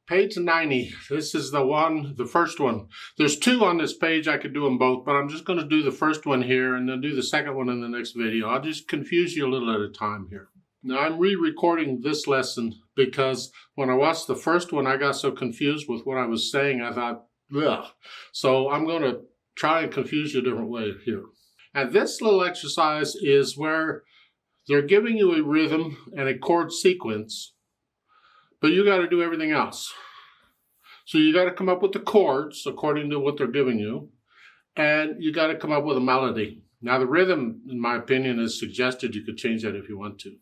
Page 90. This is the first one. There's two on this page. I could do them both, but I'm just going to do the first one here and then do the second one in the next video. I'll just confuse you a little at a time here. Now, I'm re-recording this lesson because when I watched the first one, I got so confused with what I was saying, I thought, ugh. So I'm going to try and confuse you a different way here. And this little exercise is where they're giving you a rhythm and a chord sequence, but you got to do everything else. So you got to come up with the chords according to what they're giving you, and you got to come up with a melody. Now the rhythm, in my opinion, is suggested. You could change that if you want to.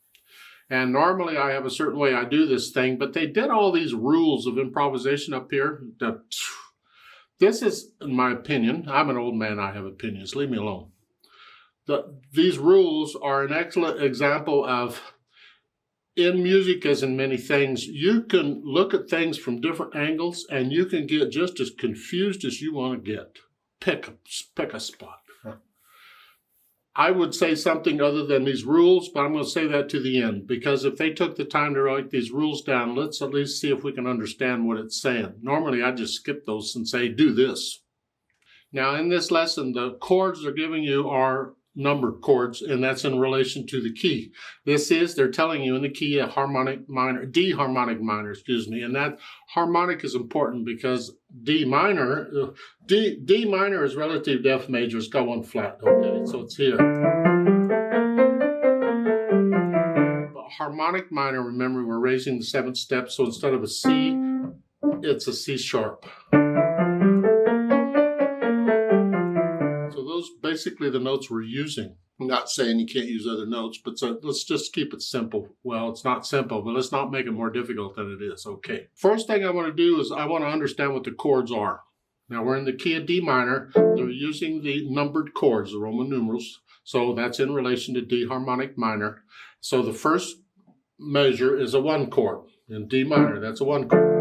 And normally I have a certain way I do this thing, but they did all these rules of improvisation up here. This is, in my opinion, I'm an old man, I have opinions, leave me alone. These rules are an excellent example of, in music as in many things, you can look at things from different angles and you can get just as confused as you want to get. Pick a spot. I would say something other than these rules, but I'm going to say that to the end, because if they took the time to write these rules down, let's at least see if we can understand what it's saying. Normally, I just skip those and say, do this. Now, in this lesson, the chords they're giving you are numbered chords, and that's in relation to the key. They're telling you in the key a harmonic minor, D harmonic minor, and that harmonic is important because D minor is relative to F major. It's got one flat, okay, so it's here. But harmonic minor, remember, we're raising the seventh step, so instead of a C, it's a C sharp. Basically the notes we're using. I'm not saying you can't use other notes, but let's just keep it simple. Well, it's not simple, but let's not make it more difficult than it is. Okay. First thing I want to do is I want to understand what the chords are. Now we're in the key of D minor. They're using the numbered chords, the Roman numerals. So that's in relation to D harmonic minor. So the first measure is a 1 chord in D minor. That's a 1 chord.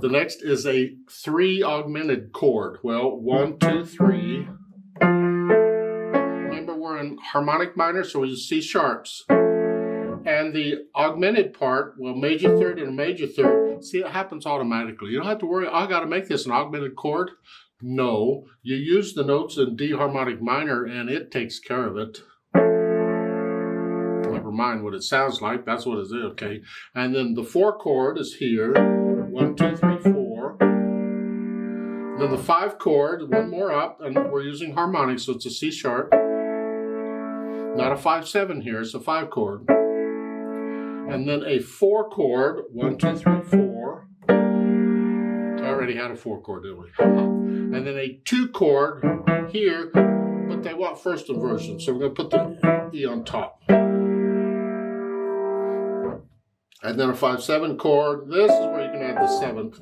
The next is a 3 augmented chord. Well, 1, 2, 3. Remember, we're in harmonic minor, so we use C sharps. And the augmented part, well, major third and a major third, see, it happens automatically. You don't have to worry, I got to make this an augmented chord. No, you use the notes in D harmonic minor, and it takes care of it. Never mind what it sounds like, that's what it is, okay. And then the 4 chord is here. 1, 2, 3, 4. Then the 5 chord, one more up, and we're using harmonics, so it's a C sharp. Not a 5/7 here, it's a 5 chord. And then a 4 chord, 1, 2, 3, 4. I already had a 4 chord, didn't we? And then a 2 chord here, but they want first inversion, so we're going to put the E on top. And then a 5/7 chord. This is where you can add the 7th.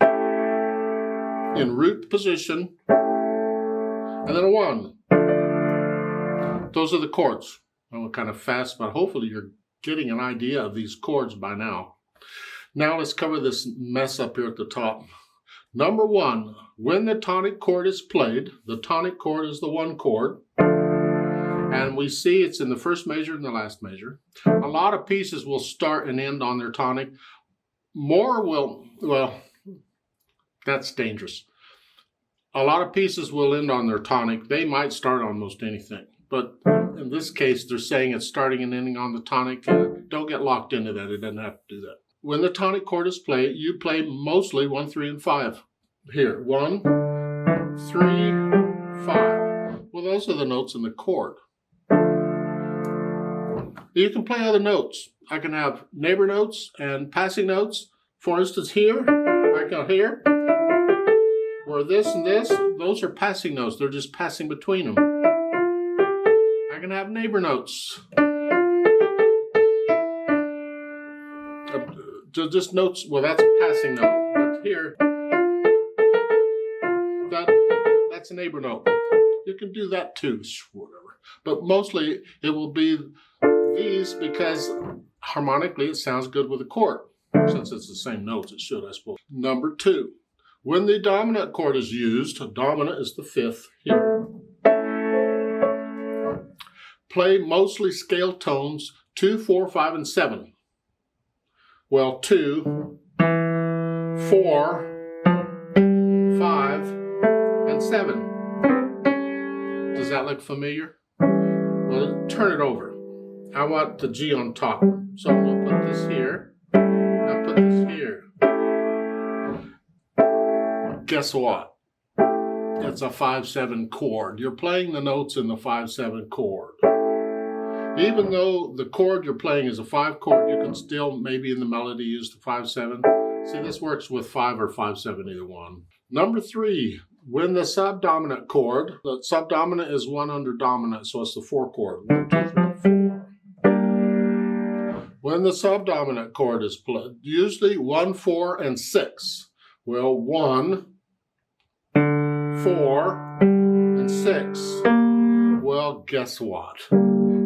In root position. And then a 1. Those are the chords. I went kind of fast, but hopefully you're getting an idea of these chords by now. Now let's cover this mess up here at the top. Number 1, when the tonic chord is played, the tonic chord is the 1 chord. And we see it's in the first measure and the last measure. A lot of pieces will start and end on their tonic. More will, well, that's dangerous. A lot of pieces will end on their tonic. They might start on most anything. But in this case, they're saying it's starting and ending on the tonic. Don't get locked into that. It doesn't have to do that. When the tonic chord is played, you play mostly 1, 3, and 5. Here, 1, 3, 5. Well, those are the notes in the chord. You can play other notes. I can have neighbor notes and passing notes. For instance, here, I got here, where this and this, those are passing notes. They're just passing between them. I can have neighbor notes. Just notes, well, that's a passing note. But here, that's a neighbor note. You can do that too, whatever. But mostly it will be these because harmonically it sounds good with a chord. Since it's the same notes, it should, I suppose. Number 2, when the dominant chord is used, dominant is the 5th here. Play mostly scale tones 2, 4, 5, and 7. Well, 2, 4, 5, and 7. Does that look familiar? Well, turn it over. I want the G on top. So I'm going to put this here. I'll put this here. Guess what? It's a 5-7 chord. You're playing the notes in the 5-7 chord. Even though the chord you're playing is a 5 chord, you can still maybe in the melody use the 5-7. See, this works with 5 or 5-7, either one. Number 3, when the subdominant chord, the subdominant is 1 under dominant, so it's the 4 chord. 1, 2, 3, 4. When the subdominant chord is played, usually 1, 4, and 6. Well, 1, 4, and 6. Well, guess what?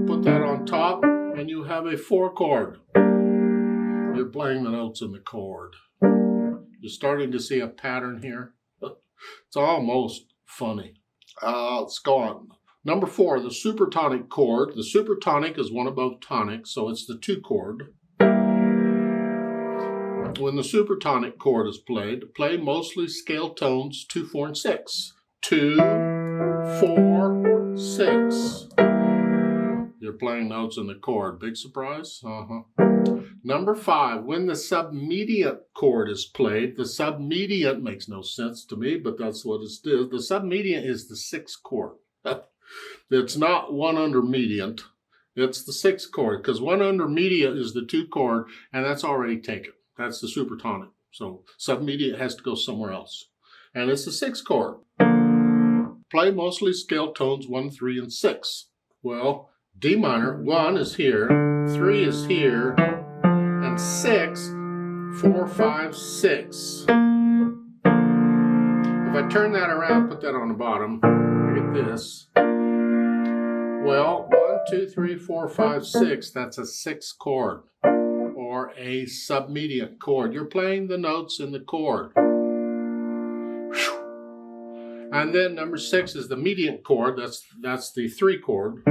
Put that on top, and you have a 4 chord. You're playing the notes in the chord. You're starting to see a pattern here. It's almost funny. Let's go on. Number 4, the supertonic chord. The supertonic is 1 above tonic, so it's the 2 chord. When the supertonic chord is played, play mostly scale tones 2, 4, and 6. 2, 4, 6. You're playing notes in the chord. Big surprise? Number 5, when the submediant chord is played, the submediant makes no sense to me, but that's what it is. The submediant is the 6th chord. It's not 1 under mediant. It's the 6th chord, because 1 under mediant is the 2 chord, and that's already taken. That's the supertonic. So submediant has to go somewhere else. And it's the 6th chord. Play mostly scale tones 1, 3, and 6. Well, D minor, 1 is here, 3 is here, and 6, 4, 5, 6. If I turn that around, put that on the bottom, look at this. Well, 1, 2, 3, 4, 5, 6, that's a 6th chord, or a submediant chord. You're playing the notes in the chord. And then number 6 is the mediant chord, that's the 3 chord.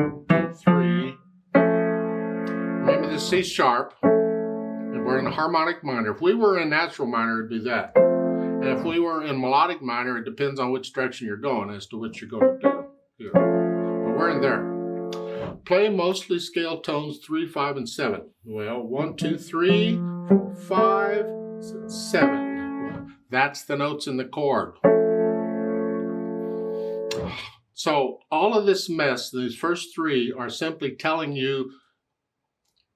3. Maybe the C sharp. And we're in harmonic minor. If we were in natural minor, it'd be that. And if we were in melodic minor, it depends on which direction you're going as to what you're going to do. Here. But we're in there. Play mostly scale tones 3, 5, and 7. Well, 1, 2, 3, 4, 5, 7. That's the notes in the chord. So all of this mess, these first 3 are simply telling you,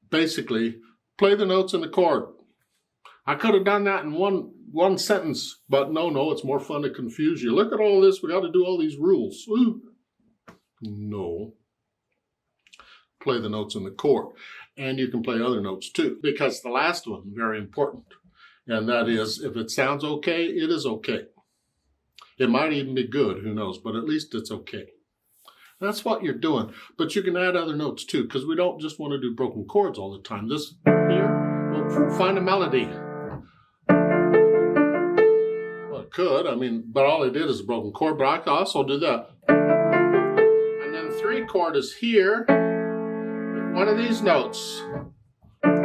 basically, play the notes in the chord. I could have done that in one sentence, but no, it's more fun to confuse you. Look at all this, we got to do all these rules. Ooh. No. Play the notes in the chord. And you can play other notes too, because the last one, very important. And that is, if it sounds okay, it is okay. It might even be good, who knows, but at least it's okay. That's what you're doing. But you can add other notes too, because we don't just want to do broken chords all the time. This here, we'll find a melody. Well, it could, but all I did is a broken chord, but I can also do that. And then the 3 chord is here, one of these notes. Here.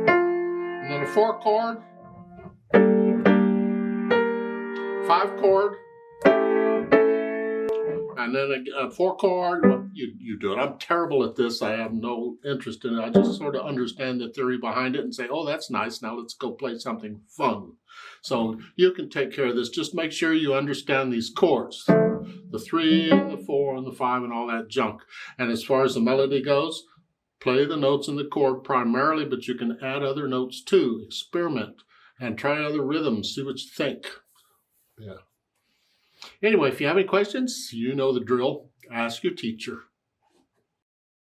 And then a 4 chord. 5 chord, and then a 4 chord. Well, you do it. I'm terrible at this. I have no interest in it. I just sort of understand the theory behind it and say, oh, that's nice. Now let's go play something fun. So you can take care of this. Just make sure you understand these chords. The 3 and the 4 and the 5 and all that junk. And as far as the melody goes, play the notes in the chord primarily, but you can add other notes too. Experiment and try other rhythms. See what you think. Yeah. Anyway, if you have any questions, you know the drill. Ask your teacher.